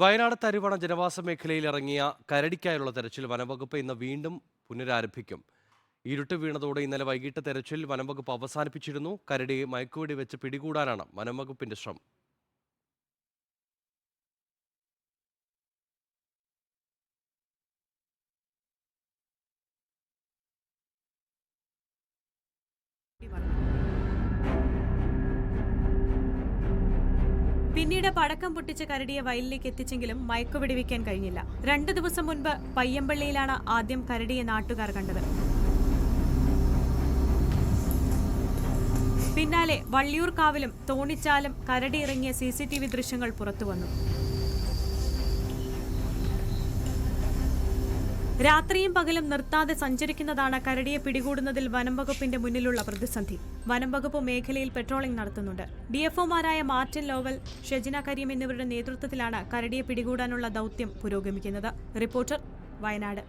വയനാട് തരുവണ ജനവാസ മേഖലയിൽ ഇറങ്ങിയ കരടിക്കായുള്ള തെരച്ചിൽ വനംവകുപ്പ് ഇന്ന് വീണ്ടും പുനരാരംഭിക്കും. ഇരുട്ട് വീണതോടെ ഇന്നലെ വൈകിട്ട് തെരച്ചിൽ വനംവകുപ്പ് അവസാനിപ്പിച്ചിരുന്നു. കരടിയെ മയക്കുവെടി വെച്ച് പിടികൂടാനാണ് വനംവകുപ്പിന്റെ ശ്രമം. പിന്നീട് പടക്കം പൊട്ടിച്ച് കരടിയെ വയലിലേക്ക് എത്തിച്ചെങ്കിലും മയക്കുവെടിവെക്കാൻ കഴിഞ്ഞില്ല. 2 ദിവസം മുൻപ് പയ്യമ്പള്ളിയിലാണ് ആദ്യം കരടിയെ നാട്ടുകാർ കണ്ടത്. പിന്നാലെ വള്ളിയൂർക്കാവിലും തോണിച്ചാലും കരടി ഇറങ്ങിയ CCTV ദൃശ്യങ്ങൾ പുറത്തുവന്നു. രാത്രിയും പകലും നിർത്താതെ സഞ്ചരിക്കുന്നതാണ് കരടിയെ പിടികൂടുന്നതിൽ വനംവകുപ്പിന്റെ മുന്നിലുള്ള പ്രതിസന്ധി. വനംവകുപ്പ് മേഖലയിൽ പെട്രോളിംഗ് നടത്തുന്നുണ്ട്. DFOമാരായ മാർട്ടിൻ ലോവൽ, ഷെജിന കരീം എന്നിവരുടെ നേതൃത്വത്തിലാണ് കരടിയെ പിടികൂടാനുള്ള ദൗത്യം പുരോഗമിക്കുന്നത്. റിപ്പോർട്ടർ, വയനാട്.